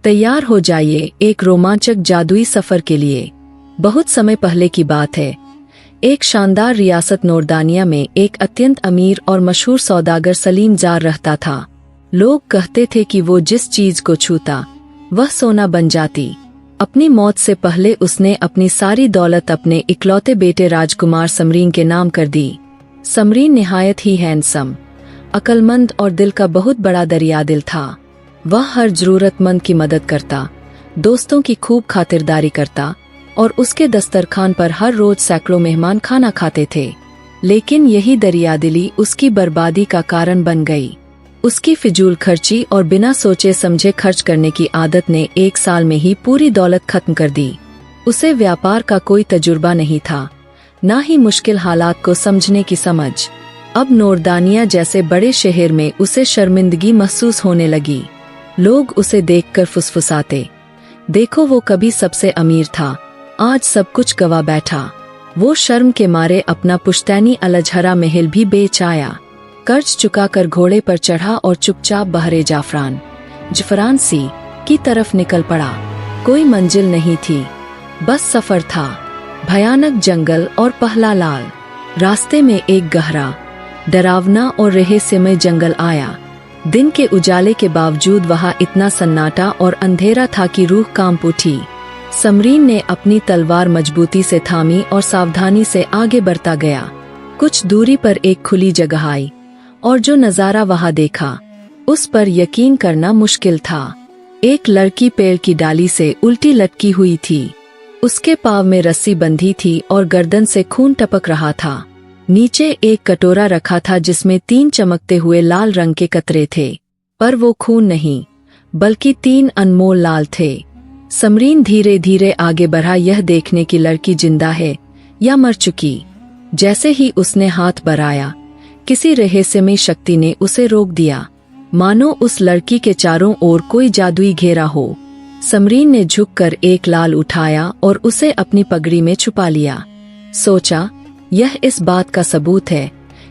तैयार हो जाइए एक रोमांचक जादुई सफर के लिए। बहुत समय पहले की बात है। एक शानदार रियासत नोरदानिया में एक अत्यंत अमीर और मशहूर सौदागर सलीम जार रहता था। लोग कहते थे कि वो जिस चीज को छूता वह सोना बन जाती। अपनी मौत से पहले उसने अपनी सारी दौलत अपने इकलौते बेटे राजकुमार समरीन के नाम कर दी। समरीन निहायत ही हैंडसम, अक्लमंद और दिल का बहुत बड़ा दरियादिल था। वह हर जरूरतमंद की मदद करता, दोस्तों की खूब खातिरदारी करता और उसके दस्तरखान पर हर रोज सैकड़ों मेहमान खाना खाते थे। लेकिन यही दरियादिली उसकी बर्बादी का कारण बन गई। उसकी फिजूल खर्ची और बिना सोचे समझे खर्च करने की आदत ने 1 साल में ही पूरी दौलत खत्म कर दी। उसे व्यापार का कोई तजुर्बा नहीं था, न ही मुश्किल हालात को समझने की समझ। अब नोरदानिया जैसे बड़े शहर में उसे शर्मिंदगी महसूस होने लगी। लोग उसे देखकर फुसफुसाते, देखो वो कभी सबसे अमीर था, आज सब कुछ गवा बैठा। वो शर्म के मारे अपना पुश्तैनी अलझरा महल भी बेच आया, कर्ज चुकाकर घोड़े पर चढ़ा और चुपचाप बहरे जफरान सी की तरफ निकल पड़ा। कोई मंजिल नहीं थी, बस सफर था, भयानक जंगल और पहला लाल। रास्ते में एक गहरा, डरावना और रहस्यमय जंगल आया। दिन के उजाले के बावजूद वहाँ इतना सन्नाटा और अंधेरा था कि रूह कांप उठी। समरीन ने अपनी तलवार मजबूती से थामी और सावधानी से आगे बढ़ता गया। कुछ दूरी पर एक खुली जगह आई और जो नजारा वहाँ देखा उस पर यकीन करना मुश्किल था। एक लड़की पेड़ की डाली से उल्टी लटकी हुई थी। उसके पाँव में रस्सी बंधी थी और गर्दन से खून टपक रहा था। नीचे एक कटोरा रखा था जिसमें 3 चमकते हुए लाल रंग के कतरे थे, पर वो खून नहीं बल्कि 3 अनमोल लाल थे। समरीन धीरे धीरे आगे बढ़ा, यह देखने की लड़की जिंदा है या मर चुकी। जैसे ही उसने हाथ बढ़ाया, किसी रहस्यमय शक्ति ने उसे रोक दिया, मानो उस लड़की के चारों ओर कोई जादुई घेरा हो। समरीन ने झुककर एक लाल उठाया और उसे अपनी पगड़ी में छुपा लिया। सोचा, यह इस बात का सबूत है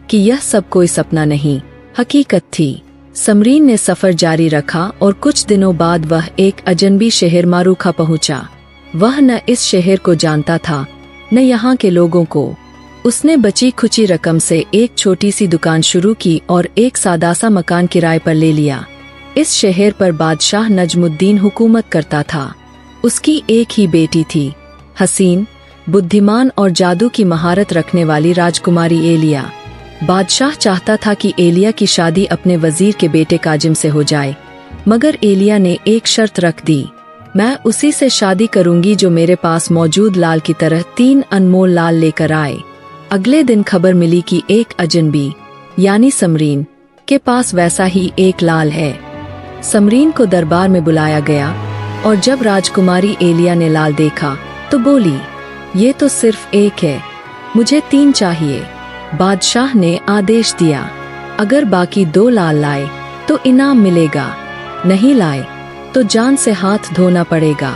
कि यह सब कोई सपना नहीं, हकीकत थी। समरीन ने सफर जारी रखा और कुछ दिनों बाद वह एक अजनबी शहर मारूखा पहुंचा। वह न इस शहर को जानता था न यहाँ के लोगों को। उसने बची खुची रकम से एक छोटी सी दुकान शुरू की और एक सादा सा मकान किराए पर ले लिया। इस शहर पर बादशाह नजमुद्दीन हुकूमत करता था। उसकी एक ही बेटी थी, हसीन, बुद्धिमान और जादू की महारत रखने वाली राजकुमारी एलिया। बादशाह चाहता था कि एलिया की शादी अपने वजीर के बेटे काजिम से हो जाए, मगर एलिया ने एक शर्त रख दी, मैं उसी से शादी करूंगी जो मेरे पास मौजूद लाल की तरह 3 अनमोल लाल लेकर आए। अगले दिन खबर मिली कि एक अजनबी यानी समरीन के पास वैसा ही एक लाल है। समरीन को दरबार में बुलाया गया और जब राजकुमारी एलिया ने लाल देखा तो बोली, ये तो सिर्फ एक है, मुझे 3 चाहिए। बादशाह ने आदेश दिया, अगर बाकी 2 लाल लाए तो इनाम मिलेगा, नहीं लाए तो जान से हाथ धोना पड़ेगा।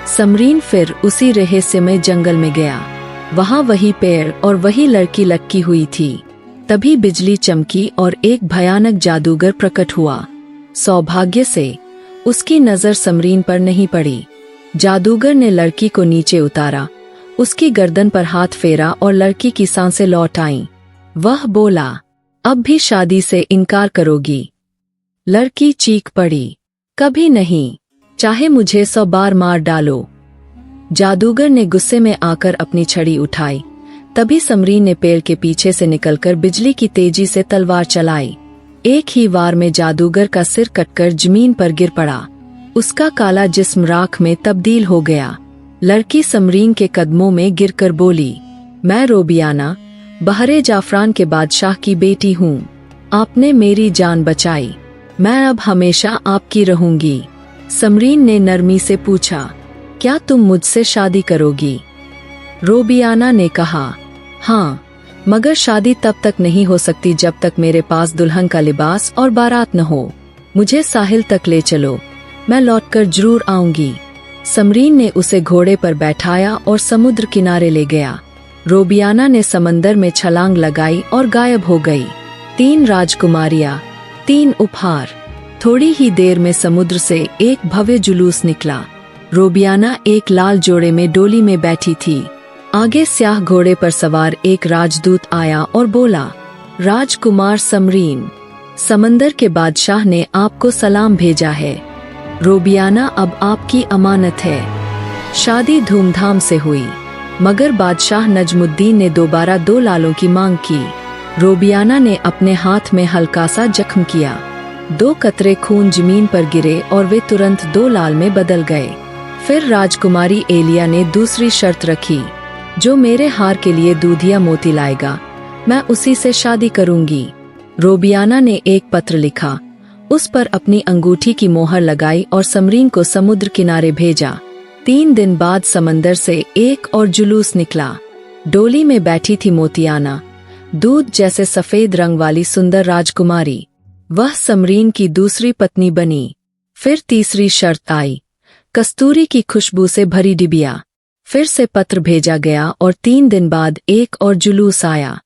समरीन फिर उसी रहस्यमय जंगल में गया। वहाँ वही पेड़ और वही लड़की लटकी हुई थी। तभी बिजली चमकी और एक भयानक जादूगर प्रकट हुआ। सौभाग्य से उसकी नजर समरीन पर नहीं पड़ी। जादूगर ने लड़की को नीचे उतारा, उसकी गर्दन पर हाथ फेरा और लड़की की सांसें लौट आईं। वह बोला, अब भी शादी से इनकार करोगी? लड़की चीख पड़ी, कभी नहीं, चाहे मुझे 100 बार मार डालो। जादूगर ने गुस्से में आकर अपनी छड़ी उठाई। तभी समरीन ने पेड़ के पीछे से निकलकर बिजली की तेजी से तलवार चलाई। एक ही वार में जादूगर का सिर कटकर जमीन पर गिर पड़ा। उसका काला जिस्म राख में तब्दील हो गया। लड़की समरीन के कदमों में गिरकर बोली, मैं रोबियाना, बहरे जाफरान के बादशाह की बेटी हूँ। आपने मेरी जान बचाई, मैं अब हमेशा आपकी रहूंगी। समरीन ने नरमी से पूछा, क्या तुम मुझसे शादी करोगी? रोबियाना ने कहा, हाँ, मगर शादी तब तक नहीं हो सकती जब तक मेरे पास दुल्हन का लिबास और बारात न हो। मुझे साहिल तक ले चलो, मैं लौटकर जरूर आऊंगी। समरीन ने उसे घोड़े पर बैठाया और समुद्र किनारे ले गया। रोबियाना ने समंदर में छलांग लगाई और गायब हो गई। 3 राजकुमारियां, 3 उपहार। थोड़ी ही देर में समुद्र से एक भव्य जुलूस निकला। रोबियाना एक लाल जोड़े में डोली में बैठी थी। आगे स्याह घोड़े पर सवार एक राजदूत आया और बोला, राजकुमार समरीन, समंदर के बादशाह ने आपको सलाम भेजा है। रोबियाना अब आपकी अमानत है। शादी धूमधाम से हुई, मगर बादशाह नजमुद्दीन ने दोबारा 2 लालों की मांग की। रोबियाना ने अपने हाथ में हल्का सा जख्म किया। 2 कतरे खून जमीन पर गिरे और वे तुरंत 2 लाल में बदल गए। फिर राजकुमारी एलिया ने दूसरी शर्त रखी, जो मेरे हार के लिए दूधिया मोती लाएगा, मैं उसी से शादी करूंगी। रोबियाना ने एक पत्र लिखा, उस पर अपनी अंगूठी की मोहर लगाई और समरीन को समुद्र किनारे भेजा। 3 दिन बाद समंदर से एक और जुलूस निकला। डोली में बैठी थी मोतियाना, दूध जैसे सफेद रंग वाली सुंदर राजकुमारी। वह समरीन की दूसरी पत्नी बनी। फिर तीसरी शर्त आई, कस्तूरी की खुशबू से भरी डिबिया। फिर से पत्र भेजा गया और 3 दिन बाद एक और जुलूस आया।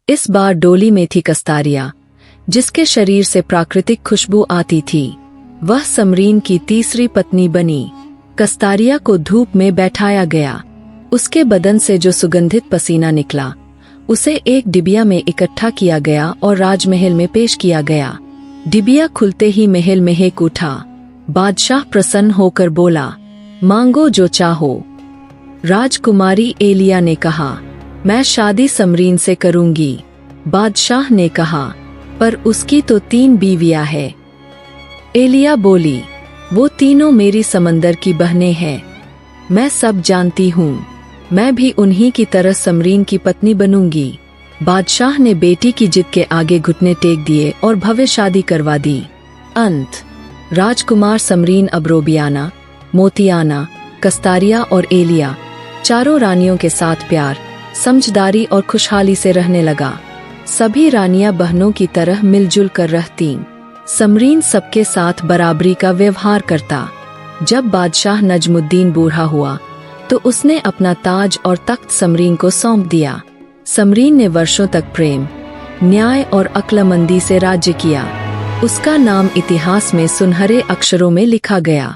इस बार डोली में थी कस्तारिया, जिसके शरीर से प्राकृतिक खुशबू आती थी। वह समरीन की तीसरी पत्नी बनी। कस्तारिया को धूप में बैठाया गया। उसके बदन से जो सुगंधित पसीना निकला, उसे एक डिबिया में इकट्ठा किया गया और राजमहल में पेश किया गया। डिबिया खुलते ही महल महक उठा। बादशाह प्रसन्न होकर बोला, मांगो जो चाहो। राजकुमारी एलिया ने कहा, मैं शादी समरीन से करूंगी। बादशाह ने कहा, पर उसकी तो 3 बीवियां हैं। एलिया बोली, वो तीनों मेरी समंदर की बहनें हैं। मैं सब जानती हूँ। मैं भी उन्हीं की तरह समरीन की पत्नी बनूंगी। बादशाह ने बेटी की जिद के आगे घुटने टेक दिए और भव्य शादी करवा दी। अंत। राजकुमार समरीन अब रोबियाना, मोतियाना, कस्तारिया और एलिया, चारों रानियों के साथ प्यार, समझदारी और खुशहाली से रहने लगा। सभी रानियां बहनों की तरह मिलजुल कर रहतीं। समरीन सबके साथ बराबरी का व्यवहार करता। जब बादशाह नजमुद्दीन बूढ़ा हुआ, तो उसने अपना ताज और तख्त समरीन को सौंप दिया। समरीन ने वर्षों तक प्रेम, न्याय और अक्लमंदी से राज्य किया। उसका नाम इतिहास में सुनहरे अक्षरों में लिखा गया।